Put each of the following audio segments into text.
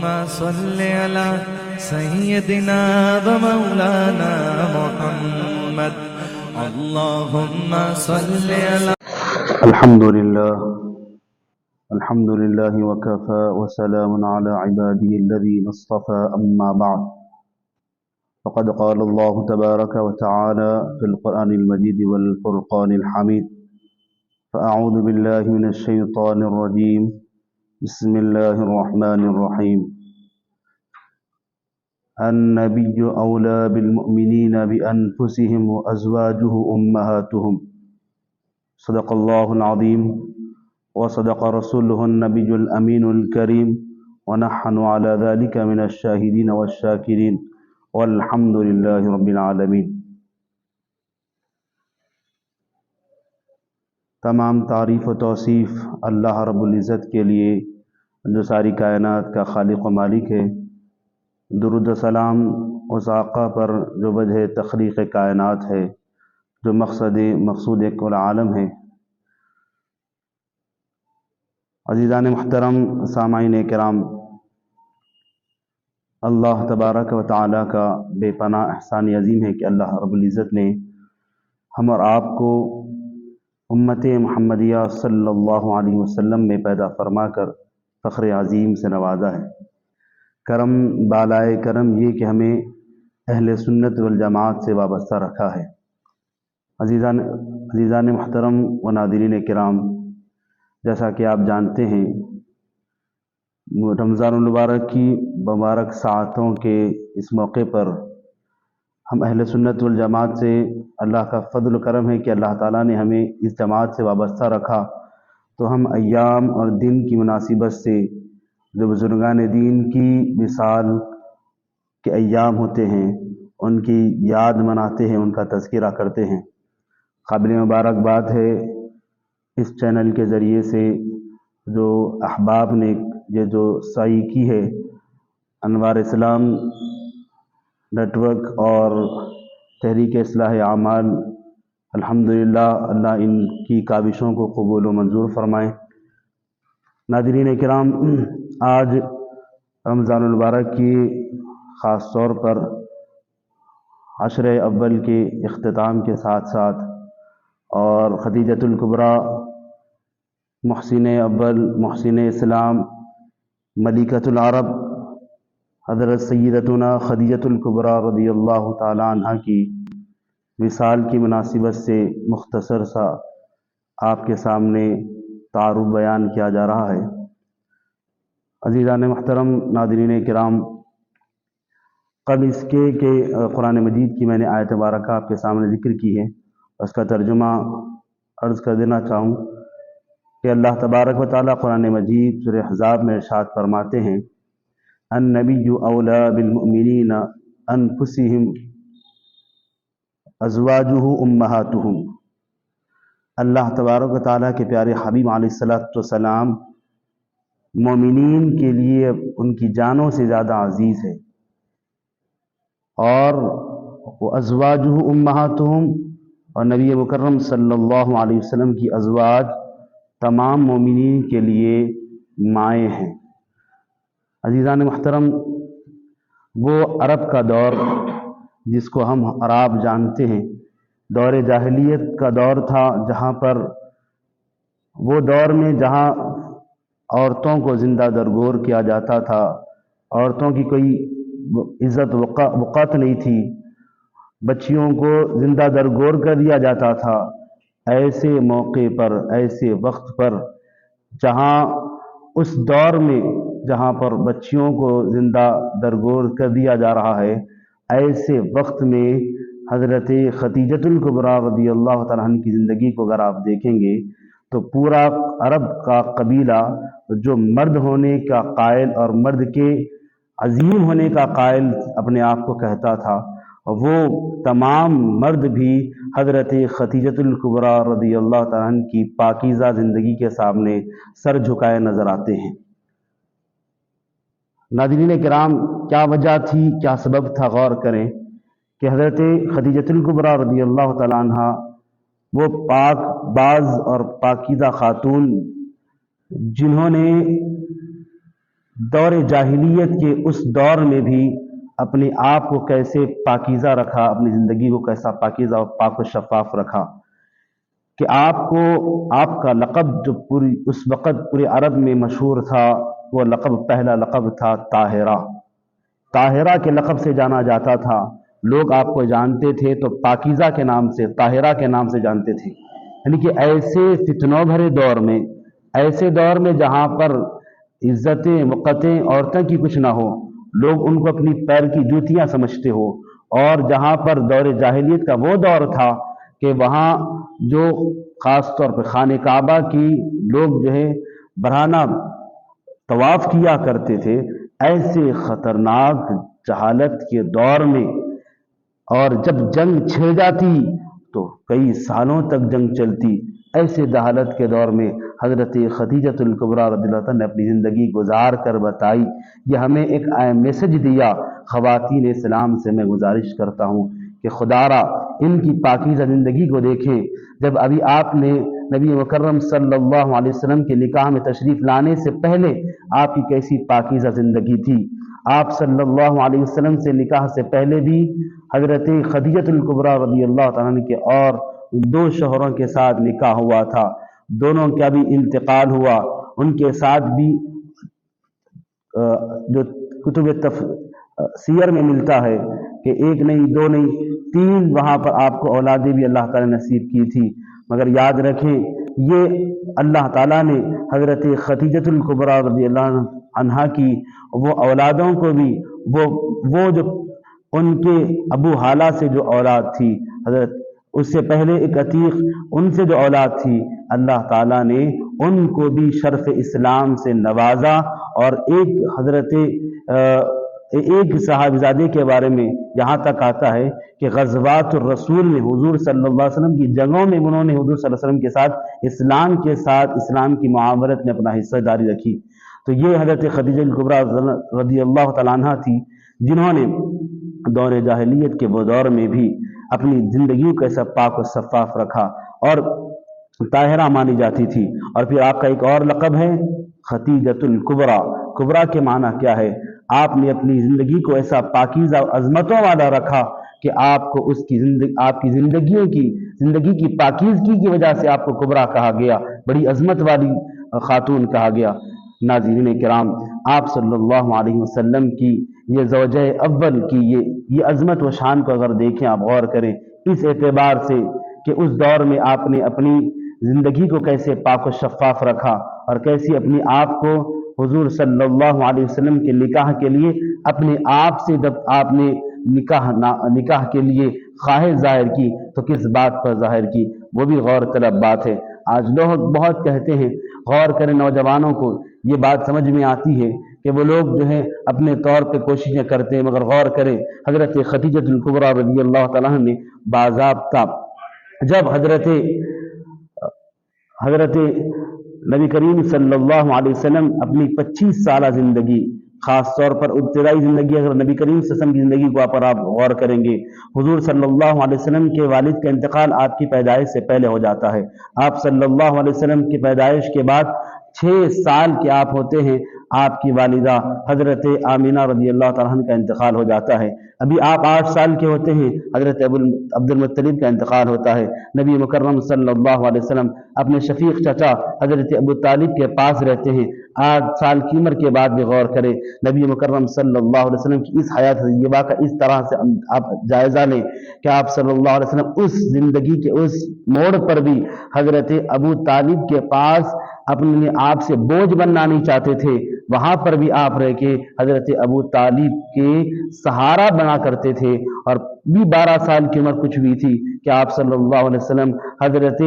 صل على سيدنا ومولانا محمد اللهم صل على الحمد لله وكفى وسلام على عباده الذين اصطفى أما بعد فقد قال الله تبارك وتعالى في القرآن المجيد والفرقان الحميد فأعوذ بالله من الشيطان الرجيم بسم الله الرحمن الرحيم النبي أولى بالمؤمنين بأنفسهم وأزواجه أمهاتهم صدق الله العظيم وصدق رسوله النبي الأمين الكريم ونحن على ذلك من الشاهدين والشاكرين والحمد لله رب العالمين۔ تمام تعریف و توصیف اللہ رب العزت کے لیے جو ساری کائنات کا خالق و مالک ہے۔ درود و سلام اس آقا پر جو وجہ تخلیق کائنات ہے، جو مقصود کل عالم ہے۔ عزیزان محترم، سامعین کرام، اللہ تبارک و تعالیٰ کا بے پناہ احسان عظیم ہے کہ اللہ رب العزت نے ہم اور آپ کو امت محمدیہ صلی اللہ علیہ وسلم میں پیدا فرما کر فخر عظیم سے نوازا ہے۔ کرم بالائے کرم یہ کہ ہمیں اہل سنت والجماعت سے وابستہ رکھا ہے۔ عزیزان محترم و ناظرین کرام، جیسا کہ آپ جانتے ہیں، رمضان المبارک کی مبارک ساعتوں کے اس موقع پر ہم اہل سنت والجماعت سے اللہ کا فضل و کرم ہے کہ اللہ تعالیٰ نے ہمیں اس جماعت سے وابستہ رکھا، تو ہم ایام اور دن کی مناسبت سے جو بزرگان دین کی وصال کے ایام ہوتے ہیں ان کی یاد مناتے ہیں، ان کا تذکرہ کرتے ہیں۔ قابل مبارکباد ہے اس چینل کے ذریعے سے جو احباب نے یہ جو سعی کی ہے، انوار اسلام نیٹ ورک اور تحریک اصلاح اعمال، الحمدللہ اللہ ان کی کاوشوں کو قبول و منظور فرمائے۔ ناظرین کرام، آج رمضان المبارک کی خاص طور پر عشر اول کے اختتام کے ساتھ ساتھ اور خدیجۃ الکبریٰ، محسن اول، محسن اسلام، ملکۃ العرب حضرت سیدتنا خدیجۃ الکبریٰ رضی اللہ تعالی عنہ کی وصال کی مناسبت سے مختصر سا آپ کے سامنے تعارف بیان کیا جا رہا ہے۔ عزیزان محترم، ناظرین کرام، قبل اس کے کہ قرآن مجید کی میں نے آیت مبارکہ آپ کے سامنے ذکر کی ہے، اس کا ترجمہ عرض کر دینا چاہوں کہ اللہ تبارک و تعالیٰ قرآن مجید سورہ احزاب میں ارشاد فرماتے ہیں، النبی اولی بالمؤمنین انفسہم ازواجہ امہاتہم۔ اللہ تبارک و تعالیٰ کے پیارے حبیب علیہ السلام مومنین کے لیے ان کی جانوں سے زیادہ عزیز ہے، اور وہ ازواجہ امہاتہم، اور نبی مکرم صلی اللہ علیہ وسلم کی ازواج تمام مومنین کے لیے مائیں ہیں۔ عزیزان محترم، وہ عرب کا دور جس کو ہم اور آپ جانتے ہیں، دور جاہلیت کا دور تھا، جہاں پر وہ دور میں جہاں عورتوں کو زندہ درگور کیا جاتا تھا، عورتوں کی کوئی عزت وقت نہیں تھی، بچیوں کو زندہ درگور کر دیا جاتا تھا۔ ایسے موقع پر، ایسے وقت پر، جہاں اس دور میں جہاں پر بچیوں کو زندہ درگور کر دیا جا رہا ہے، ایسے وقت میں حضرت خدیجۃ الکبریٰ رضی اللہ تعالیٰ عنہ کی زندگی کو اگر آپ دیکھیں گے تو پورا عرب کا قبیلہ جو مرد ہونے کا قائل اور مرد کے عظیم ہونے کا قائل اپنے آپ کو کہتا تھا، وہ تمام مرد بھی حضرت خدیجۃ الکبریٰ رضی اللہ تعالیٰ عنہ کی پاکیزہ زندگی کے سامنے سر جھکائے نظر آتے ہیں۔ ناظرین کرام، کیا وجہ تھی، کیا سبب تھا؟ غور کریں کہ حضرت خدیجۃ الکبریٰ رضی اللہ تعالیٰ عنہ وہ پاک باز اور پاکیزہ خاتون جنہوں نے دور جاہلیت کے اس دور میں بھی اپنے آپ کو کیسے پاکیزہ رکھا، اپنی زندگی کو کیسا پاکیزہ اور پاک و شفاف رکھا کہ آپ کا لقب جو پوری اس وقت پورے عرب میں مشہور تھا، وہ لقب پہلا لقب تھا طاہرہ۔ طاہرہ کے لقب سے جانا جاتا تھا، لوگ آپ کو جانتے تھے تو پاکیزہ کے نام سے، طاہرہ کے نام سے جانتے تھے۔ یعنی کہ ایسے فتنوں بھرے دور میں، ایسے دور میں جہاں پر عزتیں مقتیں عورتوں کی کچھ نہ ہو، لوگ ان کو اپنی پیر کی جوتیاں سمجھتے ہو، اور جہاں پر دور جاہلیت کا وہ دور تھا کہ وہاں جو خاص طور پر خانہ کعبہ کی لوگ جو ہے برہنہ طواف کیا کرتے تھے، ایسے خطرناک جہالت کے دور میں، اور جب جنگ چھڑ جاتی تو کئی سالوں تک جنگ چلتی، ایسے جہالت کے دور میں حضرت خدیجۃ الکبریٰ رضی اللہ عنہ نے اپنی زندگی گزار کر بتائی۔ یہ ہمیں ایک میسج دیا۔ خواتین اسلام سے میں گزارش کرتا ہوں کہ خدا را ان کی پاکیزہ زندگی کو دیکھیں۔ جب ابھی آپ نے نبی مکرم صلی اللہ علیہ وسلم کے نکاح میں تشریف لانے سے پہلے آپ کی کیسی پاکیزہ زندگی تھی۔ آپ صلی اللہ علیہ وسلم سے نکاح سے پہلے بھی حضرت خدیجۃ الکبریٰ رضی اللہ تعالیٰ عنہ کے اور دو شوہروں کے ساتھ نکاح ہوا تھا، دونوں کا بھی انتقال ہوا۔ ان کے ساتھ بھی جو کتب سیر میں ملتا ہے کہ ایک نہیں، دو نہیں، تین وہاں پر آپ کو اولادیں بھی اللہ تعالیٰ نے نصیب کی تھی۔ مگر یاد رکھیں، یہ اللہ تعالیٰ نے حضرت خدیجۃ الکبریٰ رضی اللہ عنہا کی وہ اولادوں کو بھی وہ جو ان کے ابو حالہ سے جو اولاد تھی، حضرت اس سے پہلے ایک عتیق، ان سے جو اولاد تھی، اللہ تعالیٰ نے ان کو بھی شرف اسلام سے نوازا۔ اور ایک حضرت ایک صحابزادے کے بارے میں یہاں تک آتا ہے کہ غزوات الرسول میں حضور صلی اللہ علیہ وسلم کی جنگوں میں انہوں نے حضور صلی اللہ علیہ وسلم کے ساتھ اسلام کی معاورت میں اپنا حصہ داری رکھی۔ تو یہ حضرت خدیجہ الکبریٰ رضی اللہ تعالیٰ عنہ تھی، جنہوں نے دور جاہلیت کے وہ دور میں بھی اپنی زندگی کو ایسا پاک و شفاف رکھا اور طاہرہ مانی جاتی تھی۔ اور پھر آپ کا ایک اور لقب ہے خدیجۃ الکبریٰ۔ کبریٰ کے معنی کیا ہے؟ آپ نے اپنی زندگی کو ایسا پاکیزہ عظمتوں والا رکھا کہ آپ کو آپ کی زندگی کی پاکیزگی کی وجہ سے آپ کو کبریٰ کہا گیا، بڑی عظمت والی خاتون کہا گیا۔ ناظرین کرام، آپ صلی اللہ علیہ وسلم کی یہ زوجہ اول کی یہ عظمت و شان کو اگر دیکھیں، آپ غور کریں اس اعتبار سے کہ اس دور میں آپ نے اپنی زندگی کو کیسے پاک و شفاف رکھا، اور کیسی اپنی آپ کو حضور صلی اللہ علیہ وسلم کے نکاح کے لیے اپنے آپ سے جب آپ نے نکاح کے لیے خواہش ظاہر کی تو کس بات پر ظاہر کی، وہ بھی غور طلب بات ہے۔ آج لوگ بہت کہتے ہیں، غور کریں، نوجوانوں کو یہ بات سمجھ میں آتی ہے کہ وہ لوگ جو ہیں اپنے طور پہ کوششیں کرتے ہیں، مگر غور کریں حضرت خدیجۃ الکبریٰ رضی اللہ تعالیٰ عنہ نے باضابطہ جب حضرت نبی کریم صلی اللہ علیہ وسلم اپنی 25 سالہ زندگی، خاص طور پر ابتدائی زندگی، اگر نبی کریم صلی اللہ علیہ وسلم کی زندگی کو آپ غور کریں گے، حضور صلی اللہ علیہ وسلم کے والد کا انتقال آپ کی پیدائش سے پہلے ہو جاتا ہے۔ آپ صلی اللہ علیہ وسلم کی پیدائش کے بعد 6 سال کے آپ ہوتے ہیں، آپ کی والدہ حضرت آمینہ رضی اللہ تعالیٰ عنہ کا انتقال ہو جاتا ہے۔ ابھی آپ 8 سال کے ہوتے ہیں، حضرت عبد المطلب کا انتقال ہوتا ہے۔ نبی مکرم صلی اللہ علیہ وسلم اپنے شفیق چچا حضرت ابو طالب کے پاس رہتے ہیں۔ 8 سال کی عمر کے بعد بھی غور کریں، نبی مکرم صلی اللہ علیہ وسلم کی اس حیات طیبہ کا اس طرح سے آپ جائزہ لیں کہ آپ صلی اللہ علیہ وسلم اس زندگی کے اس موڑ پر بھی حضرت ابو طالب کے پاس اپنے آپ سے بوجھ بننا نہیں چاہتے تھے، وہاں پر بھی آپ رہ کے حضرت ابو طالب کے سہارا بنا کرتے تھے۔ اور بھی 12 سال کی عمر کچھ بھی تھی کہ آپ صلی اللہ علیہ وسلم حضرت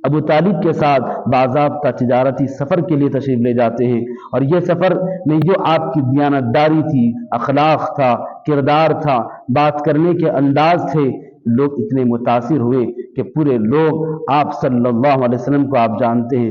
ابو طالب کے ساتھ باضابطہ تجارتی سفر کے لیے تشریف لے جاتے ہیں، اور یہ سفر میں جو آپ کی دیانتداری تھی، اخلاق تھا، کردار تھا، بات کرنے کے انداز تھے، لوگ اتنے متاثر ہوئے کہ پورے لوگ آپ صلی اللہ علیہ وسلم کو آپ جانتے ہیں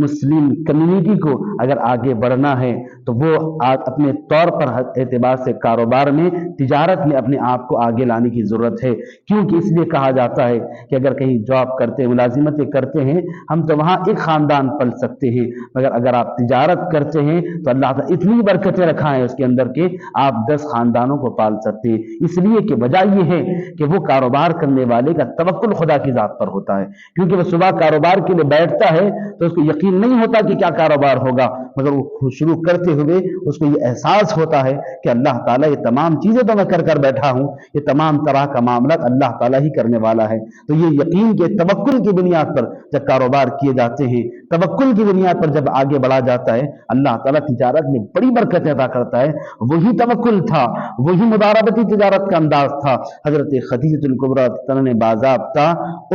مسلم کمیونٹی کو اگر آگے بڑھنا ہے تو وہ اپنے طور پر اعتبار سے کاروبار میں، تجارت میں اپنے آپ کو آگے لانے کی ضرورت ہے، کیونکہ اس لیے کہا جاتا ہے کہ اگر کہیں جاب کرتے ہیں، ملازمتیں کرتے ہیں ہم تو وہاں ایک خاندان پل سکتے ہیں، مگر اگر آپ تجارت کرتے ہیں تو اللہ تعالیٰ اتنی برکتیں رکھا ہے اس کے اندر کہ آپ 10 خاندانوں کو پال سکتے ہیں، اس لیے کہ وجہ یہ ہے کہ وہ کاروبار کرنے والے کا توکل خدا کی ذات پر ہوتا ہے، کیونکہ وہ صبح کاروبار کے لیے بیٹھتا ہے تو اس کو یقین نہیں ہوتا کہ کیا کاروبار ہوگا، مگر وہ شروع کرتے ہوئے اس کو یہ احساس ہوتا ہے کہ اللہ تعالیٰ یہ تمام چیزیں تو میں کر بیٹھا ہوں، یہ تمام طرح کا معاملات اللہ تعالیٰ ہی کرنے والا ہے۔ تو یہ یقین کے توکل کی بنیاد پر جب کاروبار کیے جاتے ہیں، توکل کی بنیاد پر جب آگے بڑھا جاتا ہے، اللہ تعالیٰ تجارت میں بڑی برکت عطا کرتا ہے۔ وہی توکل تھا، وہی مضاربتی تجارت کا انداز تھا، حضرت خدیجہ الکبریٰ نے باضابطہ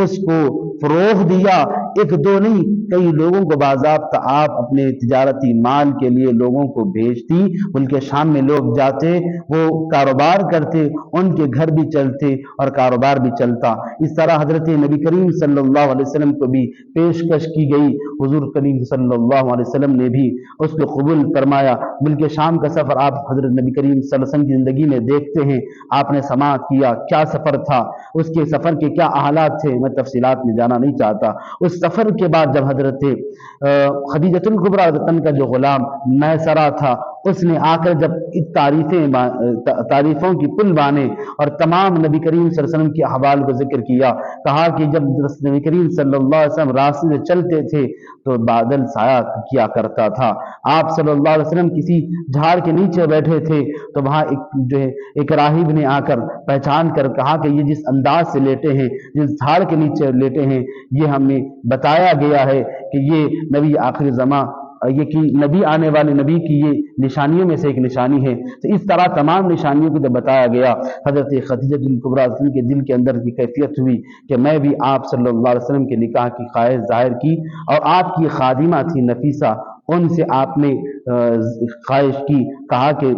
اس کو فروغ دیا، ایک دو نہیں کئی لوگوں کو باضابطہ آپ اپنے تجارتی مال کے لیے لوگوں کو بھیجتی، ملک شام میں لوگ جاتے، وہ کاروبار کرتے، ان کے گھر بھی چلتے اور کاروبار بھی چلتا۔ اس طرح حضرت نبی کریم صلی اللہ علیہ وسلم کو بھی پیشکش کی گئی، حضور کریم صلی اللہ علیہ وسلم نے بھی اس کو قبول فرمایا۔ ملک شام کا سفر آپ حضرت نبی کریم صلی اللہ علیہ وسلم کی زندگی میں دیکھتے ہیں، آپ نے سماعت کیا کیا سفر تھا، اس کے سفر کے کیا حالات تھے، میں تفصیلات میں جانا نہیں چاہتا۔ اس سفر کے بعد جب حضرت خدیجہ الکبریٰ کا جو غلام میسرہ تھا، اس نے آ کر جب تعریفوں کی پل بانے اور تمام نبی کریم صلی اللہ علیہ وسلم کے احوال کو ذکر کیا، کہا کہ جب نبی کریم صلی اللہ علیہ وسلم راستے سے چلتے تھے تو بادل سایہ کیا کرتا تھا، آپ صلی اللہ علیہ وسلم کسی جھاڑ کے نیچے بیٹھے تھے تو وہاں ایک راہب نے آ کر پہچان کر کہا کہ یہ جس انداز سے لیٹے ہیں، جس جھاڑ کے نیچے لیٹے ہیں، یہ ہمیں بتایا گیا ہے کہ یہ نبی آخر زمان، یہ کہ نبی آنے والے نبی کی یہ نشانیوں میں سے ایک نشانی ہے۔ تو اس طرح تمام نشانیوں کو جب بتایا گیا، حضرت خدیجہ الکبریٰ کے دل کے اندر کی کیفیت ہوئی کہ میں بھی آپ صلی اللہ علیہ وسلم کے نکاح کی خواہش ظاہر کی، اور آپ کی خادمہ تھی نفیسہ، ان سے آپ نے خواہش کی، کہا کہ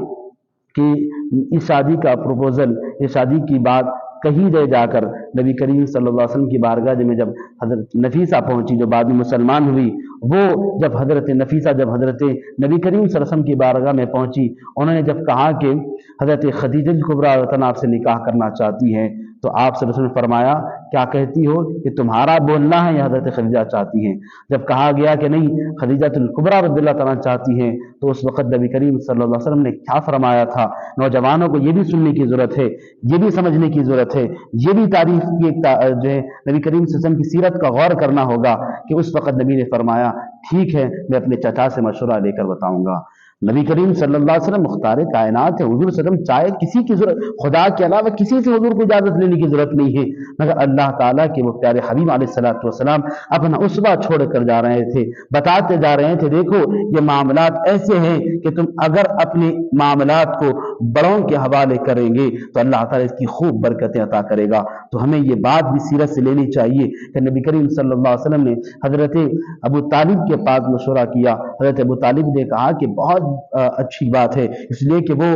اس شادی کا پروپوزل، اس شادی کی بات کہیں دے جا کر نبی کریم صلی اللہ علیہ وسلم کی بارگاہ میں جب حضرت نفیسہ پہنچی جو بعد میں مسلمان ہوئی، وہ جب حضرت نفیسہ جب حضرت نبی کریم صلی اللہ علیہ وسلم کی بارگاہ میں پہنچی، انہوں نے جب کہا کہ حضرت خدیجہ الکبریٰ آپ سے نکاح کرنا چاہتی ہیں، تو آپ صلی اللہ علیہ وسلم نے فرمایا کیا کہتی ہو کہ تمہارا بولنا ہے یا حضرت خدیجہ چاہتی ہیں؟ جب کہا گیا کہ نہیں خدیجہ الکبریٰ رضی اللہ تعالیٰ چاہتی ہیں، تو اس وقت نبی کریم صلی اللہ علیہ وسلم نے کیا فرمایا تھا؟ نوجوانوں کو یہ بھی سننے کی ضرورت ہے، یہ بھی سمجھنے کی ضرورت ہے، یہ بھی تاریخ کی جو ہے نبی کریم صلی اللہ علیہ وسلم کی سیرت کا غور کرنا ہوگا کہ اس وقت نبی نے فرمایا ٹھیک ہے میں اپنے چچا سے مشورہ لے کر بتاؤں گا۔ نبی کریم صلی اللہ علیہ وسلم مختار کائنات ہے، حضور صلی اللہ علیہ وسلم چاہے کسی کی ضرورت، خدا کے علاوہ کسی سے حضور کو اجازت لینے کی ضرورت نہیں ہے، مگر اللہ تعالیٰ کے وہ پیارے حبیب علیہ الصلوۃ والسلام اپنا اسوہ چھوڑ کر جا رہے تھے، بتاتے جا رہے تھے دیکھو یہ معاملات ایسے ہیں کہ تم اگر اپنے معاملات کو بڑوں کے حوالے کریں گے تو اللہ تعالیٰ اس کی خوب برکتیں عطا کرے گا۔ تو ہمیں یہ بات بھی سیرت سے لینی چاہیے کہ نبی کریم صلی اللہ علیہ وسلم نے حضرت ابو طالب کے پاس مشورہ کیا، حضرت ابو طالب نے کہا کہ بہت اچھی بات ہے، اس لیے کہ وہ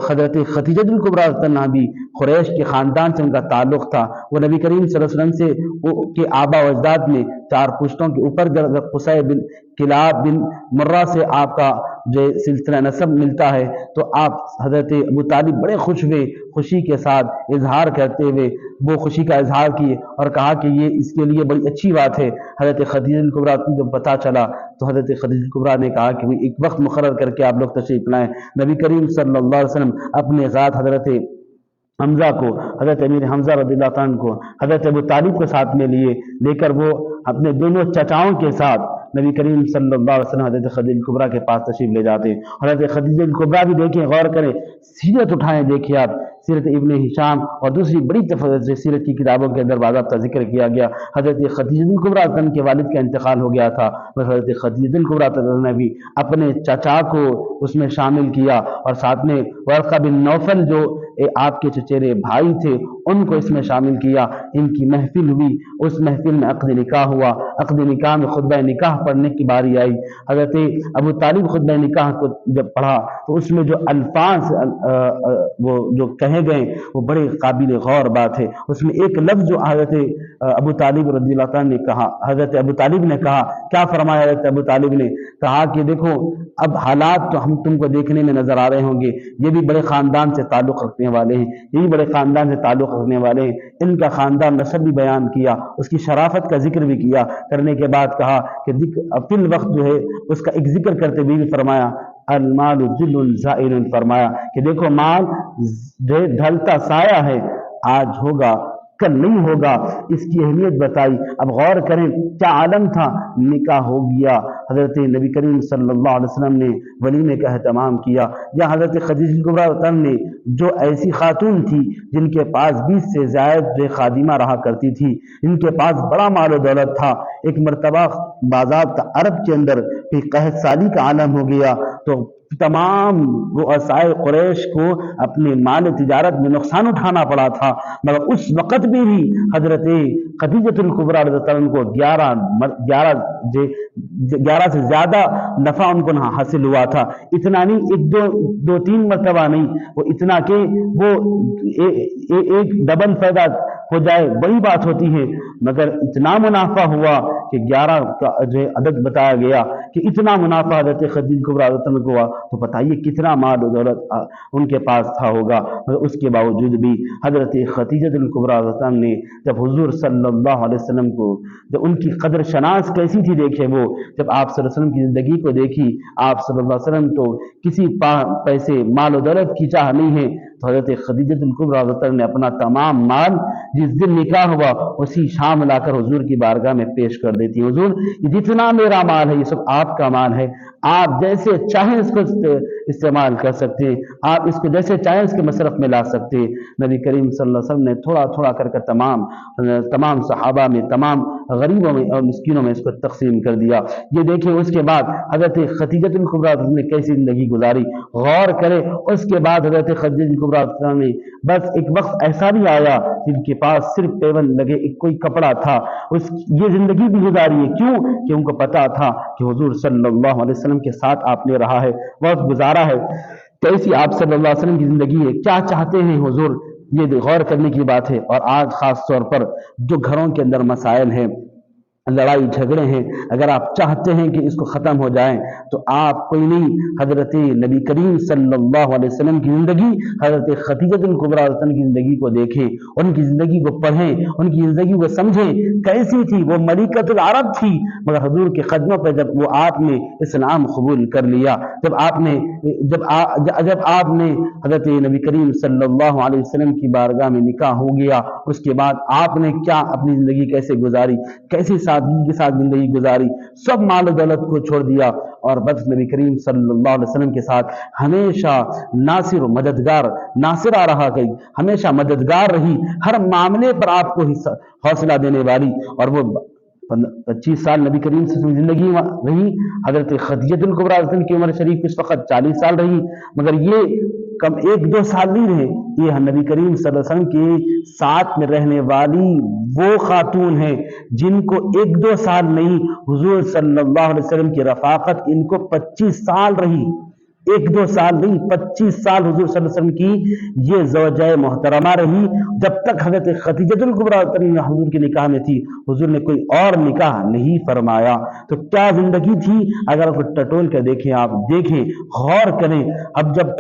حضرت خدیجہ الکبریٰ بھی قریش کے خاندان سے ان کا تعلق تھا، وہ نبی کریم صلی اللہ علیہ وسلم سے کے آبا و اجداد میں 4 پشتوں کے اوپر قصی بن کلاب بن مرہ سے آپ کا جو سلسلہ نسب ملتا ہے، تو آپ حضرت ابو طالب بڑے خوش ہوئے، خوشی کے ساتھ اظہار کرتے ہوئے وہ خوشی کا اظہار کیے اور کہا کہ یہ اس کے لیے بڑی اچھی بات ہے۔ حضرت خدیجہ الکبریٰ کو جب پتہ چلا تو حضرت خدیجہ الکبریٰ نے کہا کہ ایک وقت مقرر کر کے آپ لوگ تشریف لائیں۔ نبی کریم صلی اللہ علیہ وسلم اپنے ذات حضرت حمزہ کو، حضرت امیر حمزہ رضی اللہ عنہ کو، حضرت ابو طالب کو ساتھ میں لے کر وہ اپنے دونوں چچاؤں کے ساتھ نبی کریم صلی اللہ علیہ وسلم حضرت خدیجہ الکبریٰ کے پاس تشریف لے جاتے ہیں۔ حضرت خدیجہ الکبریٰ بھی دیکھیں، غور کریں، سیرت اٹھائیں، دیکھیں آپ سیرت ابن ہشام اور دوسری بڑی سیرت کی کتابوں کے اندر باضابطہ ذکر کیا گیا۔ حضرت خدیجہ الکبریٰ کے والد کا انتقال ہو گیا تھا، حضرت خدیجہ الکبریٰ نے بھی اپنے چچا کو اس میں شامل کیا اور ساتھ میں ورقہ بن نوفل جو آپ کے چچیرے بھائی تھے ان کو اس میں شامل کیا۔ ان کی محفل ہوئی، اس محفل میں عقد نکاح ہوا، عقد نکاح میں خطبہ نکاح پڑھنے کی باری آئی۔ حضرت ابو طالب خطبہ نکاح کو جب پڑھا تو اس میں جو الفاظ وہ جو کہے کہے گئے وہ بڑے قابل غور بات ہے۔ اس میں ایک لفظ جو حضرت ابو طالب رضی اللہ تعالیٰ نے کہا، حضرت ابو طالب نے کہا، کیا فرمایا حضرت ابو طالب نے؟ کہا کہ دیکھو اب حالات تو ہم تم کو دیکھنے میں نظر آ رہے ہوں گے، یہ بھی بڑے خاندان سے تعلق رکھنے والے ہیں، یہ بھی بڑے خاندان سے تعلق رکھنے والے ہیں، ان کا خاندان نسب بھی بیان کیا، اس کی شرافت کا ذکر بھی کیا، کرنے کے بعد کہا کہ فی الوقت جو ہے اس کا ایک ذکر کرتے ہوئے بھی فرمایا المال ذل زائل، فرمایا کہ دیکھو مال ڈھلتا سایہ ہے، آج ہوگا کل نہیں ہوگا، اس کی اہمیت بتائی۔ اب غور کریں کیا عالم تھا، نکاح ہو گیا، حضرت نبی کریم صلی اللہ علیہ وسلم نے ولیمے کا اہتمام کیا، یا حضرت خدیجہ کبریٰ نے جو ایسی خاتون تھی جن کے پاس 20 سے زائد خادمہ رہا کرتی تھی، ان کے پاس بڑا مال و دولت تھا، ایک مرتبہ باضابطہ عرب کے اندر قحط سالی کا عالم ہو گیا تو تمام رؤسائے قریش کو اپنے مال تجارت میں نقصان اٹھانا پڑا تھا، مگر اس وقت بھی حضرت خدیجہ الکبریٰ رضی اللہ عنہ کو 11 سے زیادہ نفع ان کو حاصل ہوا تھا۔ اتنا نہیں، ایک دو تین مرتبہ نہیں، وہ اتنا کہ وہ ایک ڈبل فائدہ ہو جائے بڑی بات ہوتی ہے، مگر اتنا منافع ہوا کہ 11 کا جو عدد بتایا گیا کہ اتنا منافع حضرت خدیجہ کبریٰ رضی اللہ عنہ کو ہوا، تو بتائیے کتنا مال و دولت ان کے پاس تھا ہوگا۔ اس کے باوجود بھی حضرت خدیجہ کبریٰ رضی اللہ عنہ نے جب حضور صلی اللہ علیہ وسلم کو، جب ان کی قدر شناس کیسی تھی دیکھے، وہ جب آپ صلی اللہ علیہ وسلم کی زندگی کو دیکھی، آپ صلی اللہ علیہ وسلم تو کسی پیسے مال و دولت کی چاہ نہیں ہے، تو حضرت خدیجہ کبریٰ رضی اللہ عنہ نے اپنا تمام مال جس دن نکاح ہوا اسی شام لا کر حضور کی بارگاہ میں پیش کر دیتی، حضور یہ جتنا میرا مال ہے یہ سب آپ کا مال ہے، آپ جیسے چاہیں اس کو استعمال کر سکتے ہیں، آپ اس کو جیسے چاہیں اس کے مصرف میں لا سکتے ہیں۔ نبی کریم صلی اللہ علیہ وسلم نے تھوڑا تھوڑا کر تمام صحابہ میں، تمام غریبوں میں اور مسکینوں میں اس کو تقسیم کر دیا۔ یہ دیکھیں اس کے بعد حضرت خدیجہ کبریٰ نے کیسی زندگی گزاری، غور کرے۔ اس کے بعد حضرت خدیجہ کبریٰ نے بس ایک وقت ایسا بھی آیا جن کے پاس صرف پیون لگے ایک کوئی کپڑا تھا، یہ زندگی بھی گزاری ہے، کیوں کہ ان کو پتا تھا کہ حضور صلی اللہ علیہ وسلم کے ساتھ آپ نے رہا ہے، وقت گزارا ہے، کیسی آپ صلی اللہ علیہ وسلم کی زندگی ہے، کیا چاہتے ہیں حضور، یہ غور کرنے کی بات ہے۔ اور آج خاص طور پر جو گھروں کے اندر مسائل ہیں، لڑائی جھگڑے ہیں، اگر آپ چاہتے ہیں کہ اس کو ختم ہو جائیں تو آپ کوئی نہیں، حضرت نبی کریم صلی اللہ علیہ وسلم کی زندگی، حضرت خدیجہ کبریٰ کی زندگی کو دیکھیں، ان کی زندگی کو پڑھیں، ان کی زندگی کو سمجھیں، کیسی تھی وہ، ملکۃ العرب تھی، مگر حضور کے قدموں پہ جب وہ آپ نے اسلام قبول کر لیا، جب آپ نے حضرت نبی کریم صلی اللہ علیہ وسلم کی بارگاہ میں نکاح ہو گیا، اس کے بعد آپ نے کیا اپنی زندگی کیسے گزاری، کیسے سادگی کے ساتھ زندگی گزاری، سب مال و دولت کو چھوڑ دیا اور بس نبی کریم صلی اللہ علیہ وسلم کے ساتھ ہمیشہ ناصر و مددگار، ناصرہ رہا گئی، ہمیشہ مددگار رہی، ہر معاملے پر آپ کو حوصلہ دینے والی، اور وہ 25 سال نبی کریم صلی اللہ علیہ وسلم زندگی رہی۔ حضرت خدیجہ کبریٰ کی عمر شریف اس وقت 40 سال رہی، مگر یہ کم 1-2 سال نہیں رہے، یہ نبی کریم صلی اللہ علیہ وسلم کے ساتھ میں رہنے والی وہ خاتون ہیں جن کو 1-2 سال نہیں، حضور صلی اللہ علیہ وسلم کی رفاقت ان کو 25 سال رہی، 1-2 سال نہیں، 25 سال حضور صلی اللہ علیہ وسلم کی یہ زوجہ محترمہ رہی، جب تک حضرت خدیجہ کبریٰ حضور کے نکاح میں تھی، حضور نے کوئی اور نکاح نہیں فرمایا۔ تو کیا زندگی تھی، اگر آپ ٹٹول کر دیکھیں، آپ دیکھیں، غور کریں۔ اب جب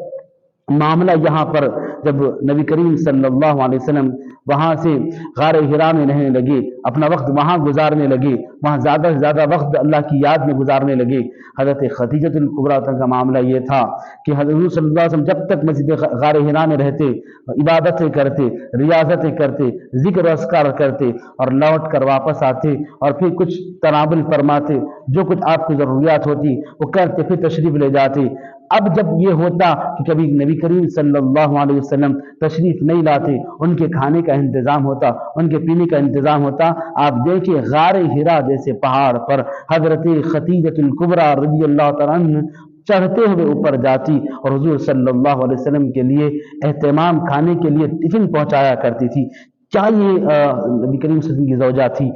معاملہ یہاں پر جب نبی کریم صلی اللہ علیہ وسلم وہاں سے غار حرا میں رہنے لگے، اپنا وقت وہاں گزارنے لگے، وہاں زیادہ سے زیادہ وقت اللہ کی یاد میں گزارنے لگے، حضرت خدیجہ کبریٰ کا معاملہ یہ تھا کہ حضرت صلی اللہ علیہ وسلم جب تک مسجد غار حرا میں رہتے، عبادتیں کرتے، ریاضتیں کرتے، ذکر و اذکار کرتے، اور لوٹ کر واپس آتے اور پھر کچھ تناول فرماتے، جو کچھ آپ کو ضروریات ہوتی وہ کرتے، پھر تشریف لے جاتے۔ اب جب یہ ہوتا کہ کبھی نبی کریم صلی اللہ علیہ وسلم تشریف نہیں لاتے، ان کے کھانے کا انتظام ہوتا، ان کے پینے کا انتظام ہوتا، آپ دیکھیں غار حرا جیسے پہاڑ پر حضرت خدیجہ کبریٰ رضی اللہ تعالیٰ عنہ چڑھتے ہوئے اوپر جاتی اور حضور صلی اللہ علیہ وسلم کے لیے اہتمام، کھانے کے لیے ٹفن پہنچایا کرتی تھی۔ کیا یہ نبی کریم صلی اللہ علیہ وسلم کی زوجہ تھی،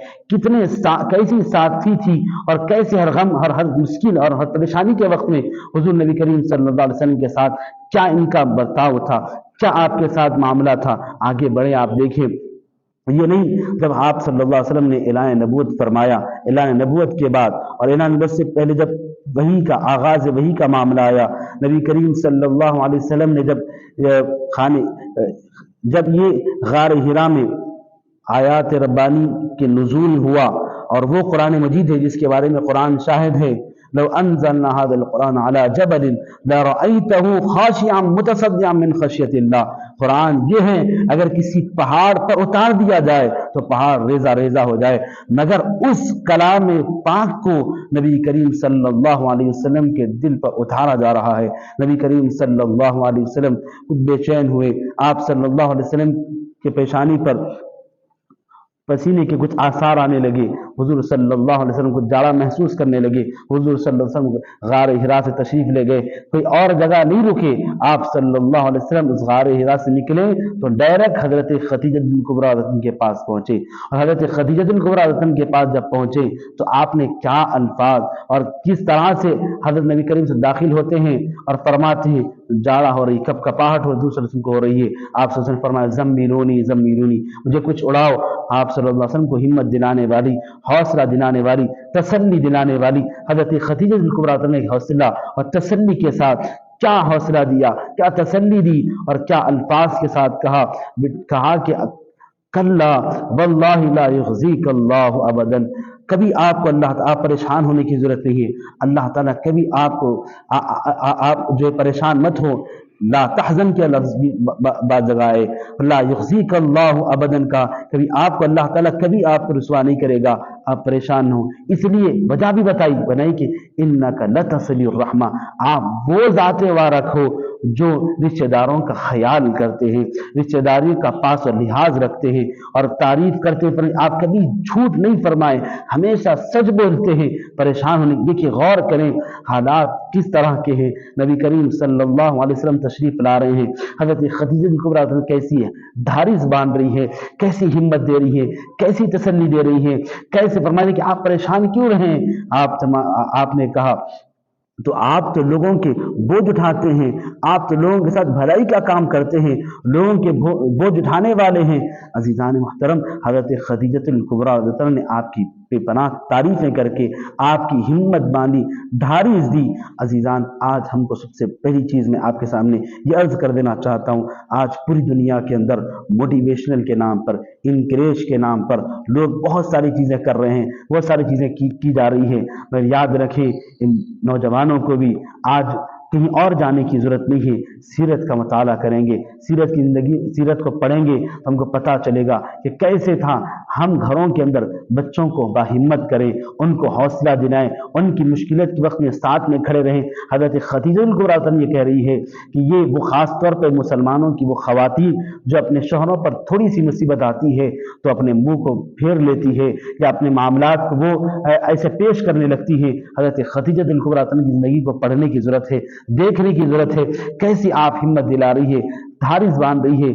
کیسی ساتھی تھی، اور کیسے ہر غم، ہر مشکل اور ہر پریشانی کے وقت میں حضور نبی کریم صلی اللہ علیہ وسلم کے ساتھ کیا ان کا برتاؤ تھا، کیا آپ کے ساتھ معاملہ تھا؟ آگے بڑھیں، آپ دیکھیں یہ نہیں جب آپ صلی اللہ علیہ وسلم نے اعلان نبوت فرمایا، اعلان نبوت کے بعد اور اعلان نبوت سے پہلے جب وحی کا آغاز وحی کا معاملہ آیا، نبی کریم صلی اللہ علیہ وسلم نے جب یہ غار حرا میں آیات ربانی کے نزول ہوا، اور وہ قرآن مجید ہے جس کے بارے میں قرآن شاہد ہے، لو انزلنا هذا القرآن على جبل لرأيته خاشعا متصدعا من خشیت اللہ، قرآن یہ ہے اگر کسی پہاڑ پر اتار دیا جائے تو پہاڑ ریزہ ریزہ ہو جائے، مگر اس کلام پاک کو نبی کریم صلی اللہ علیہ وسلم کے دل پر اتارا جا رہا ہے۔ نبی کریم صلی اللہ علیہ وسلم بے چین ہوئے، آپ صلی اللہ علیہ وسلم کے پیشانی پر پسینے کے کچھ آثار آنے لگے، حضور صلی اللہ علیہ وسلم کو جاڑا محسوس کرنے لگے، حضور صلی اللہ علیہ وسلم غار حرا سے تشریف لے گئے، کوئی اور جگہ نہیں رکے، آپ صلی اللہ علیہ وسلم اس غار حرا سے نکلے تو ڈائریکٹ حضرت خدیجہ کبریٰ رضی اللہ عنہا کے پاس پہنچے، اور حضرت خدیجہ کبریٰ رضی اللہ عنہا کے پاس جب پہنچے تو آپ نے کیا الفاظ اور کس طرح سے حضرت نبی کریم سے داخل ہوتے ہیں اور فرماتے ہیں جاڑا ہو رہی، کب کپاہٹ ہو دوسرے کو ہو رہی ہے، آپ صلی اللہ علیہ وسلم فرمایا زملونی زملونی، مجھے کچھ اڑاؤ۔ آپ صلی اللہ علیہ وسلم کو ہمت دلانے والی، حوصلہ دلانے والی، تسلی دلانے والی حضرت خدیجہ کبریٰ نے حوصلہ اور تسلی کے ساتھ کیا حوصلہ دیا، کیا تسلی دی، اور کیا الفاظ کے ساتھ کہا کہ کلا واللہ لا یخزیک اللہ ابدا، کبھی آپ کو آپ پریشان ہونے کی ضرورت نہیں ہے، اللہ تعالیٰ کبھی آپ جو پریشان مت ہو، لا تحزن کے لفظ بھی بعض جگہ ہے، لا یخزیک اللہ ابدن کا، کبھی آپ کو اللہ تعالیٰ کبھی آپ کو رسوا نہیں کرے گا، آپ پریشان ہو۔ اس لیے وجہ بھی بنائی کہ انک لتصل الرحمہ، آپ وہ ذات وارک ہو جو رشتہ داروں کا خیال کرتے ہیں، رشتہ داری کا پاس و لحاظ رکھتے ہیں اور تعریف کرتے ہیں، آپ کبھی جھوٹ نہیں فرمائے، ہمیشہ سچ بولتے ہیں۔ پریشان ہونے دیکھیے، غور کریں حالات کس طرح کے ہیں، نبی کریم صلی اللہ علیہ وسلم تشریف لا رہے ہیں، حضرت خدیجہ کبریٰ کیسی ہے دھارس باندھ رہی ہے، کیسی ہمت دے رہی ہے، کیسی تسلی دے رہی ہے، کیسے فرمانے کہ آپ پریشان کیوں رہیں، آپ نے کہا تو آپ تو لوگوں کے بوجھ اٹھاتے ہیں، آپ تو لوگوں کے ساتھ بھلائی کا کام کرتے ہیں، لوگوں کے بوجھ اٹھانے والے ہیں۔ عزیزان محترم، حضرت خدیجہ کبریٰ رضی اللہ عنہا نے آپ کی بے پناہ تعریفیں کر کے آپ کی ہمت باندھی، دھارس دی۔ عزیزان، آج ہم کو سب سے پہلی چیز میں آپ کے سامنے یہ عرض کر دینا چاہتا ہوں، آج پوری دنیا کے اندر موٹیویشنل کے نام پر، انکریج کے نام پر لوگ بہت ساری چیزیں کر رہے ہیں، بہت ساری چیزیں کی جا رہی ہیں، مگر یاد رکھیں ان نوجوانوں کو بھی آج کہیں اور جانے کی ضرورت نہیں ہے، سیرت کا مطالعہ کریں گے، سیرت کی زندگی، سیرت کو پڑھیں گے تو ہم کو پتہ چلے گا کہ کیسے تھا۔ ہم گھروں کے اندر بچوں کو باہمت کریں، ان کو حوصلہ دلائیں، ان کی مشکلات کے وقت میں ساتھ میں کھڑے رہیں۔ حضرت خدیجہ کبریٰ یہ کہہ رہی ہے کہ یہ وہ خاص طور پر مسلمانوں کی وہ خواتین جو اپنے شوہروں پر تھوڑی سی مصیبت آتی ہے تو اپنے منہ کو پھیر لیتی ہے یا اپنے معاملات کو وہ ایسے پیش کرنے لگتی ہے۔ حضرت خدیجہ کبریٰ کی زندگی کو پڑھنے کی ضرورت ہے، دیکھنے کی ضرورت ہے، کیسی آپ ہمت دلا رہی ہے، دھارس باندھ رہی ہے،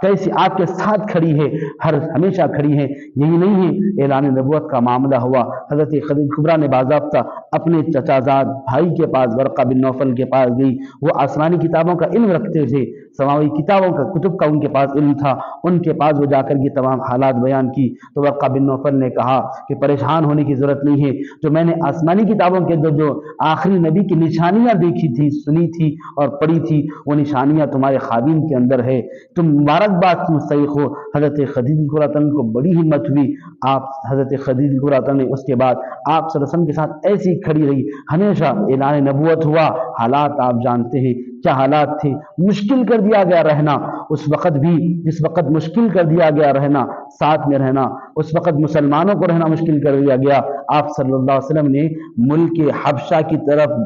کیسی آپ کے ساتھ کھڑی ہے، ہمیشہ کھڑی ہے۔ یہی نہیں ہے، اعلان نبوت کا معاملہ ہوا، حضرت خدیجہ کبریٰ نے باضابطہ اپنے چچا زاد بھائی کے پاس، ورقہ بن نوفل کے پاس گئی، وہ آسمانی کتابوں کا علم رکھتے تھے، سماوی کتابوں کا کتب کا ان کے پاس علم تھا، ان کے پاس وہ جا کر یہ تمام حالات بیان کی تو ورقہ بن نوفل نے کہا کہ پریشان ہونے کی ضرورت نہیں ہے، جو میں نے آسمانی کتابوں کے جو آخری نبی کی نشانیاں دیکھی تھی، سنی تھی اور پڑھی تھی، وہ نشانیاں تمہارے خادم کے اندر ہے، تم مبارکباد کی مستحق ہو۔ حضرت خدیجہ کبریٰ کو بڑی ہمت ہوئی، آپ حضرت خدیجہ کبریٰ نے اس کے بعد آپ صلی اللہ علیہ وسلم کے ساتھ ایسی کھڑی رہی، ہمیشہ اعلان نبوت ہوا، حالات آپ جانتے ہیں کیا حالات تھے، مشکل کر دیا گیا رہنا، اس وقت بھی جس وقت مشکل کر دیا گیا رہنا، ساتھ میں رہنا، اس وقت مسلمانوں کو رہنا مشکل کر دیا گیا، آپ صلی اللہ علیہ وسلم نے ملک حبشہ کی طرف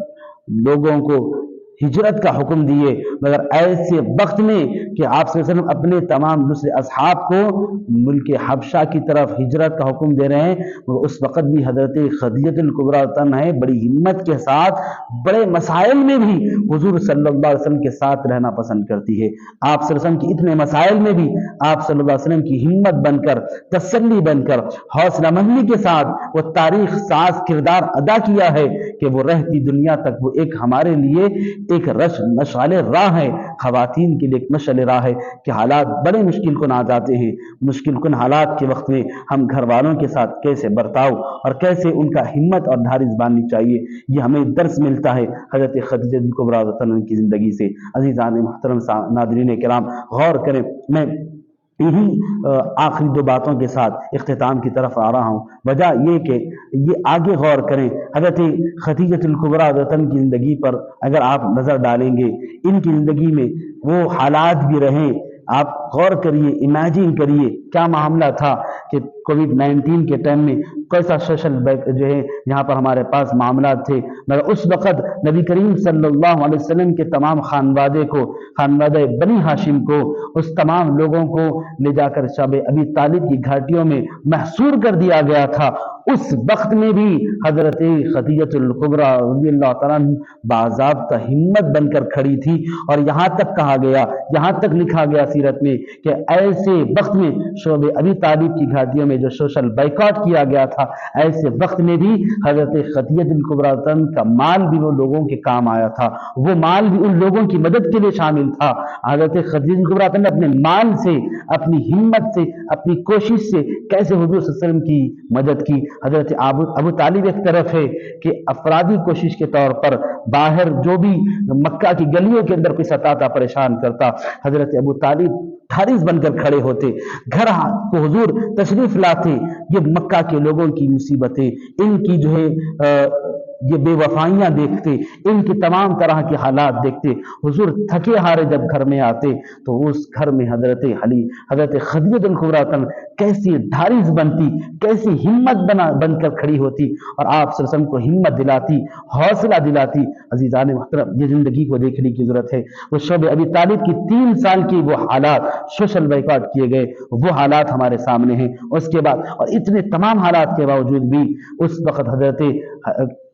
لوگوں کو ہجرت کا حکم دیے، مگر ایسے وقت میں کہ آپ صلی اللہ علیہ وسلم اپنے تمام دوسرے اصحاب کو ملک حبشہ کی طرف ہجرت کا حکم دے رہے ہیں، اس وقت بھی حضرت خدیجہ الکبریٰ ہے بڑی ہمت کے ساتھ بڑے مسائل میں بھی حضور صلی اللہ علیہ وسلم کے ساتھ رہنا پسند کرتی ہے۔ آپ صلی اللہ علیہ وسلم کی اتنے مسائل میں بھی آپ صلی اللہ علیہ وسلم کی ہمت بن کر، تسلی بن کر، حوصلہ مندی کے ساتھ وہ تاریخ ساز کردار ادا کیا ہے کہ وہ رہتی دنیا تک وہ ایک ہمارے لیے ایک مشعل راہ ہے، خواتین کے لیے ایک مشعل راہ ہے کہ حالات بڑے مشکل کن آ جاتے ہیں، مشکل کن حالات کے وقت میں ہم گھر والوں کے ساتھ کیسے برتاؤ اور کیسے ان کا ہمت اور دھارس باندھنی چاہیے، یہ ہمیں درس ملتا ہے حضرت خدیجہ الکبریٰ کی زندگی سے۔ عزیزان محترم ناظرین کرام، غور کریں، میں یہی آخری دو باتوں کے ساتھ اختتام کی طرف آ رہا ہوں۔ وجہ یہ کہ یہ آگے غور کریں، حضرت خدیجہ الکبریٰ کی زندگی پر اگر آپ نظر ڈالیں گے، ان کی زندگی میں وہ حالات بھی رہیں، آپ غور کریے، امیجن کریے کیا معاملہ تھا کہ کووڈ-19 کے ٹائم میں کیسا سوشل جو ہے یہاں پر ہمارے پاس معاملات تھے، مگر اس وقت نبی کریم صلی اللہ علیہ وسلم کے تمام خانوادہ بنی ہاشم کو، اس تمام لوگوں کو لے جا کر شب ابی طالب کی گھاٹیوں میں محصور کر دیا گیا تھا۔ اس وقت میں بھی حضرت خدیجہ الکبریٰ رضی اللہ تعالیٰ باضابطہ ہمت بن کر کھڑی تھی، اور یہاں تک کہا گیا، یہاں تک لکھا گیا سیرت میں کہ ایسے وقت میں شعب ابی طالب کی گھاٹیوں میں جو سوشل بائیکاٹ کیا گیا تھا، ایسے وقت میں بھی حضرت خدیجہ الکبریٰ کا مال بھی وہ لوگوں کے کام آیا تھا، وہ مال بھی ان لوگوں کی مدد کے لیے شامل تھا۔ حضرت خدیجہ الکبریٰ نے اپنے مال سے، اپنی ہمت سے، اپنی کوشش سے کیسے حضور صلی اللہ علیہ وسلم کی مدد کی۔ حضرت ابو طالب ایک طرف ہے کہ افرادی کوشش کے طور پر باہر جو بھی مکہ کی گلیوں کے اندر کوئی ستاتا پریشان کرتا، حضرت ابو طالب حارث بن کر کھڑے ہوتے، گھر کو حضور تشریف لاتے، یہ مکہ کے لوگوں کی مصیبتیں، ان کی جو ہے یہ بے وفائیاں دیکھتے، ان کی تمام طرح کے حالات دیکھتے، حضور تھکے ہارے جب گھر میں آتے تو اس گھر میں حضرت خدیجہ الکبریٰ کیسی دھارس بنتی، کیسی ہمت بن کر کھڑی ہوتی اور آپ صلی اللہ علیہ وسلم کو ہمت دلاتی، حوصلہ دلاتی۔ عزیزان محترم، یہ زندگی کو دیکھنے کی ضرورت ہے۔ وہ شعب ابی طالب کی 3 سال کی وہ حالات، سوشل بائیکاٹ کیے گئے وہ حالات ہمارے سامنے ہیں۔ اس کے بعد اور اتنے تمام حالات کے باوجود بھی اس وقت حضرت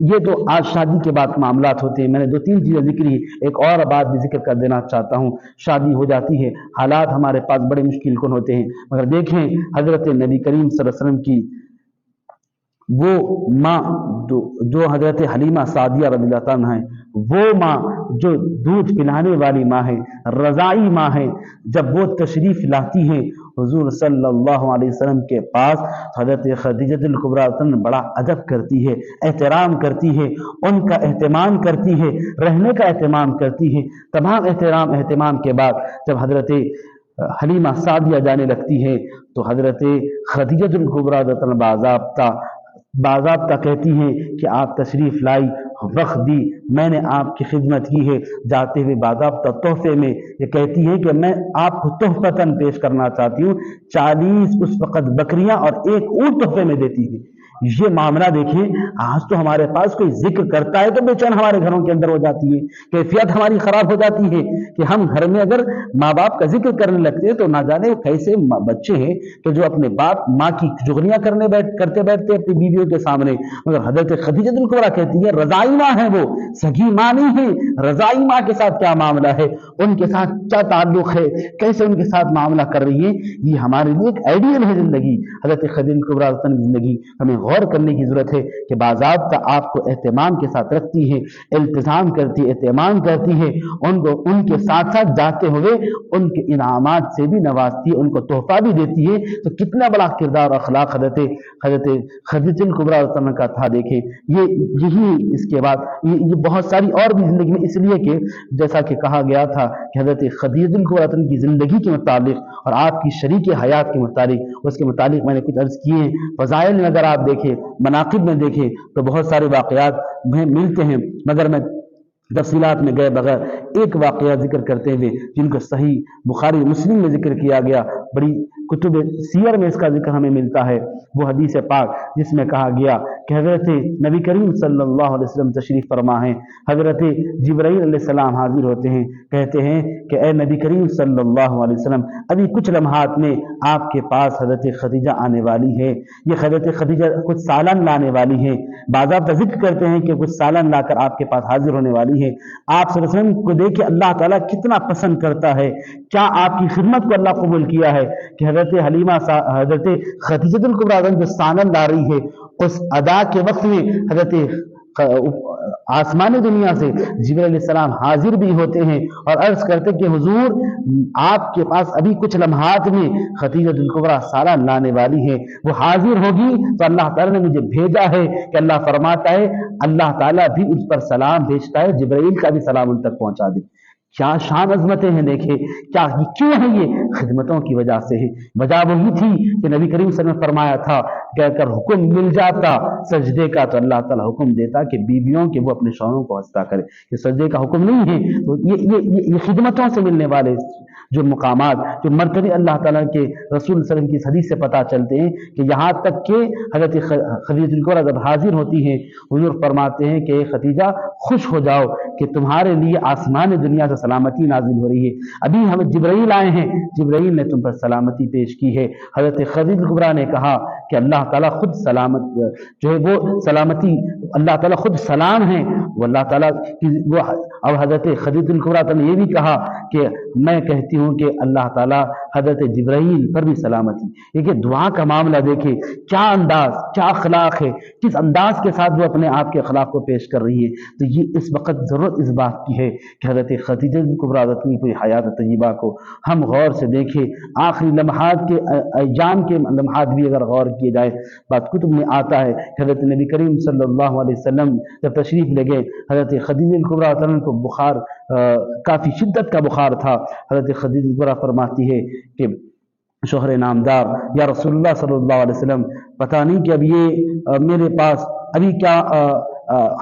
یہ تو آج شادی کے بعد معاملات ہوتے ہیں، میں نے 2-3 چیزیں ذکری، ایک اور بات بھی ذکر کر دینا چاہتا ہوں۔ شادی ہو جاتی ہے، حالات ہمارے پاس بڑے مشکل کن ہوتے ہیں، مگر دیکھیں حضرت نبی کریم صلی اللہ علیہ وسلم کی وہ ماں جو حضرت حلیمہ سعدیہ رضی اللہ عنہ ہیں، وہ ماں جو دودھ پلانے والی ماں ہے، رضائی ماں ہے، جب وہ تشریف لاتی ہیں حضور صلی اللہ علیہ وسلم کے پاس، حضرت خدیجہ الکبریٰ بڑا ادب کرتی ہے، احترام کرتی ہے، ان کا اہتمام کرتی ہے، رہنے کا اہتمام کرتی ہے۔ تمام اہتمام کے بعد جب حضرت حلیمہ سعدیہ جانے لگتی ہے تو حضرت خدیجہ الکبریٰ باضابطہ کہتی ہیں کہ آپ تشریف لائی، وقت دی، میں نے آپ کی خدمت کی ہے۔ جاتے ہوئے باضابطہ تحفے میں یہ کہتی ہیں کہ میں آپ کو تحفتاً پیش کرنا چاہتی ہوں، 40 اس وقت بکریاں اور 1 اونٹ تحفے میں دیتی ہے۔ یہ معاملہ دیکھیں، آج تو ہمارے پاس کوئی ذکر کرتا ہے تو بے چین ہمارے گھروں کے اندر ہو جاتی ہے، کیفیت ہماری خراب ہو جاتی ہے کہ ہم گھر میں اگر ماں باپ کا ذکر کرنے لگتے ہیں تو نہ جانے کیسے بچے ہیں کہ جو اپنے باپ ماں کی چغلیاں کرتے بیٹھتے اپنی بیویوں کے سامنے۔ مگر حضرت خدیجہ الکبریٰ کہتی ہے رضائی ماں ہے، وہ سگی ماں نہیں ہے، رضائی ماں کے ساتھ کیا معاملہ ہے، ان کے ساتھ کیا تعلق ہے، کیسے ان کے ساتھ معاملہ کر رہی ہے۔ یہ ہمارے لیے ایک آئیڈیل ہے زندگی۔ حضرت خدیجہ الکبریٰ کی زندگی ہمیں غور کرنے کی ضرورت ہے کہ باضابطہ آپ کو اہتمام کے ساتھ رکھتی ہے، التزام کرتی ہے، اہتمام کرتی ہے، ان کے ساتھ ساتھ جاتے ہوئے ان کے انعامات سے بھی نوازتی ہے، ان کو تحفہ بھی دیتی ہے۔ تو کتنا بڑا کردار اور اخلاق حضرت خدیجہ الکبریٰ کا تھا۔ دیکھیں یہی اس کے بعد یہ بہت ساری اور بھی زندگی میں، اس لیے کہ جیسا کہ کہا گیا تھا کہ حضرت خدیجہ الکبریٰ کی زندگی کے متعلق اور آپ کی شریک حیات کے متعلق، اس کے متعلق میں نے کچھ عرض کیے ہیں۔ فضائل میں اگر آپ دیکھیں، مناقب میں دیکھیں تو بہت سارے واقعات ملتے ہیں، مگر میں تفصیلات میں گئے بغیر ایک واقعہ ذکر کرتے ہوئے جن کو صحیح بخاری مسلم میں ذکر کیا گیا، بڑی کتب سیر میں اس کا ذکر ہمیں ملتا ہے، وہ حدیث پاک جس میں کہا گیا کہ حضرت نبی کریم صلی اللہ علیہ وسلم تشریف فرما ہیں، حضرت جبرائیل علیہ السلام حاضر ہوتے ہیں، کہتے ہیں کہ اے نبی کریم صلی اللہ علیہ وسلم، ابھی کچھ لمحات میں آپ کے پاس حضرت خدیجہ آنے والی ہے، یہ حضرت خدیجہ کچھ سالن لانے والی ہے، بعض آپ ذکر کرتے ہیں کہ کچھ سالن لا کر آپ کے پاس حاضر ہونے والی ہے۔ آپ صلی اللہ علیہ وسلم کو دیکھ کے اللہ تعالیٰ کتنا پسند کرتا ہے، کیا آپ کی خدمت کو اللہ قبول کیا ہے کہ حضرت حلیمہ حضرت خدیجہ الکبریٰ جو سالن لا رہی ہے، اس ادا کے وقت میں حضرت آسمان دنیا سے جبرائیل علیہ السلام حاضر بھی ہوتے ہیں اور عرض کرتے کہ حضور آپ کے پاس ابھی کچھ لمحات میں خدیجہ الکبریٰ سالن لانے والی ہے، وہ حاضر ہوگی تو اللہ تعالیٰ نے مجھے بھیجا ہے کہ اللہ فرماتا ہے اللہ تعالیٰ بھی اس پر سلام بھیجتا ہے، جبرائیل کا بھی سلام ان تک پہنچا دے۔ کیا شان عظمتیں ہیں، دیکھیں کیا کیوں ہے، یہ خدمتوں کی وجہ سے ہے۔ وجہ وہی تھی کہ نبی کریم صلی اللہ علیہ وسلم نے فرمایا تھا کہ اگر حکم مل جاتا سجدے کا تو اللہ تعالیٰ حکم دیتا کہ بیویوں کے وہ اپنے شوہروں کو ہنستا کرے، یہ سجدے کا حکم نہیں ہے۔ تو یہ خدمتوں سے ملنے والے جو مقامات، جو مرتبے اللہ تعالیٰ کے رسول صلی اللہ علیہ وسلم کی حدیث سے پتہ چلتے ہیں کہ یہاں تک کہ حضرت خدیجہ الکبریٰ جب حاضر ہوتی ہیں، حضور فرماتے ہیں کہ خدیجہ خوش ہو جاؤ کہ تمہارے لیے آسمان دنیا سے سلامتی نازل ہو رہی ہے، ابھی ہم جبرائیل آئے ہیں، جبرائیل نے تم پر سلامتی پیش کی ہے۔ حضرت خدیجہ الکبریٰ نے کہا کہ اللہ تعالیٰ خود سلامت جو ہے وہ سلامتی، اللہ تعالیٰ خود سلام ہیں، وہ اللہ تعالیٰ کی وہ۔ اور حضرت خدیجہ الکبریٰ نے یہ بھی کہا کہ میں کہتی ہوں کہ اللہ تعالیٰ حضرت جبرائیل پر بھی سلامتی۔ یہ دعا کا معاملہ دیکھیں، کیا انداز، کیا اخلاق ہے، کس انداز کے ساتھ وہ اپنے آپ کے اخلاق کو پیش کر رہی ہے۔ تو یہ اس وقت ضرورت اس بات کی ہے کہ حضرت خدیجہ الکبریٰ اپنی کوئی حیات طیبہ کو ہم غور سے دیکھیں، آخری لمحات کے ایام کے لمحات بھی اگر غور کیے جائے، بات کتب میں آتا ہے کہ حضرت نبی کریم صلی اللہ علیہ وسلم جب تشریف لے گئے، حضرت خدیجہ الکبریٰ کو بخار کافی شدت کا بخار تھا، حضرت خدیجہ الکبریٰ فرماتی ہے کہ شوہر نامدار یا رسول اللہ صلی اللہ علیہ وسلم، پتہ نہیں کہ اب یہ میرے پاس ابھی کیا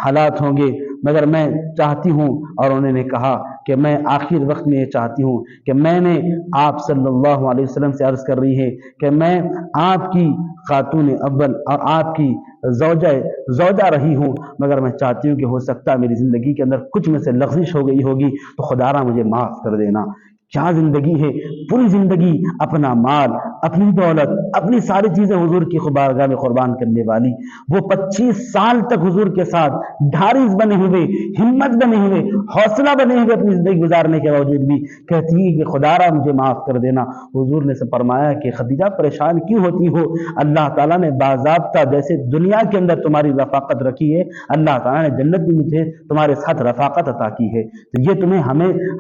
حالات ہوں گے، مگر میں چاہتی ہوں، اور انہوں نے کہا کہ میں آخر وقت میں یہ چاہتی ہوں کہ میں نے آپ صلی اللہ علیہ وسلم سے عرض کر رہی ہے کہ میں آپ کی خاتون اول اور آپ کی زوجہ رہی ہوں، مگر میں چاہتی ہوں کہ ہو سکتا ہے میری زندگی کے اندر کچھ میں سے لغزش ہو گئی ہوگی تو خدا را مجھے معاف کر دینا۔ کیا زندگی ہے، پوری زندگی اپنا مال، اپنی دولت، اپنی ساری چیزیں حضور کی بارگاہ میں قربان کرنے والی، وہ 25 سال تک حضور کے ساتھ ڈھارس بنے ہوئے، ہمت بنے ہوئے، حوصلہ بنے ہوئے اپنی زندگی گزارنے کے باوجود بھی کہتی ہے کہ خدا را مجھے معاف کر دینا۔ حضور نے سے فرمایا کہ خدیجہ پریشان کیوں ہوتی ہو، اللہ تعالیٰ نے باضابطہ جیسے دنیا کے اندر تمہاری رفاقت رکھی ہے، اللہ تعالیٰ نے جنت بھی مجھے تمہارے ساتھ رفاقت عطا کی ہے، تو یہ تمہیں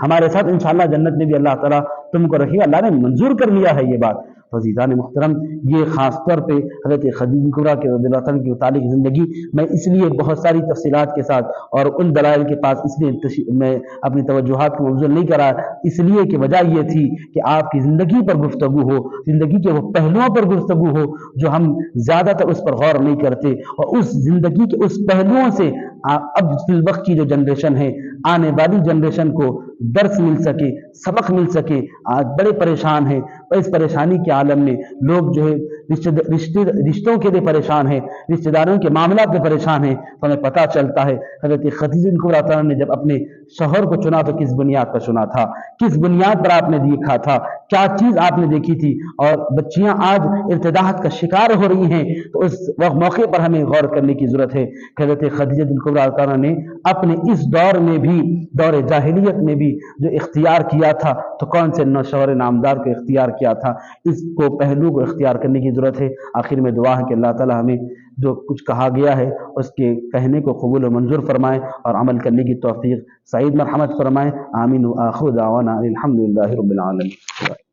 ہمارے ساتھ انشاءاللہ جنت میں بھی اللہ تعالیٰ تم کو رکھے، اللہ نے منظور کر لیا ہے یہ بات۔ عزیزان محترم، یہ خاص طور پہ حضرت خدیجہ الکبریٰ کے رضی اللہ عنہ کی متعلق زندگی میں اس لیے بہت ساری تفصیلات کے ساتھ اور ان دلائل کے پاس اس لیے میں اپنی توجہات کو مبذول نہیں کرا، اس لیے کہ وجہ یہ تھی کہ آپ کی زندگی پر گفتگو ہو، زندگی کے وہ پہلوؤں پر گفتگو ہو جو ہم زیادہ تر اس پر غور نہیں کرتے، اور اس زندگی کے اس پہلوؤں سے اب فی الوقت کی جو جنریشن ہے، آنے والی جنریشن کو درس مل سکے، سبق مل سکے۔ آج بڑے پریشان ہیں، اور اس پریشانی کے عالم میں لوگ جو ہے رشتوں کے لیے پریشان ہیں، رشتہ داروں کے معاملات میں پریشان ہیں، تو ہمیں پتہ چلتا ہے حضرت خدیجہ الکبریٰ نے جب اپنے شوہر کو چنا تو کس بنیاد پر چنا تھا، کس بنیاد پر آپ نے دیکھا تھا، کیا چیز آپ نے دیکھی تھی۔ اور بچیاں آج ارتداد کا شکار ہو رہی ہیں، تو اس موقع پر ہمیں غور کرنے کی ضرورت ہے کہ حضرت خدیجہ الکبریٰ نے اپنے اس دور میں بھی، دور جاہلیت میں بھی جو اختیار کیا تھا تو کون سے شوہر نامدار کو اختیار کیا تھا، اس کو پہلو کو اختیار کرنے کی ضرورت ہے۔ آخر میں دعا ہے کہ اللہ تعالی ہمیں جو کچھ کہا گیا ہے اس کے کہنے کو قبول و منظور فرمائے اور عمل کرنے کی توفیق سعید مرحمت فرمائے۔ آمین۔ وآخر دعوانا الحمدللہ رب العالمین۔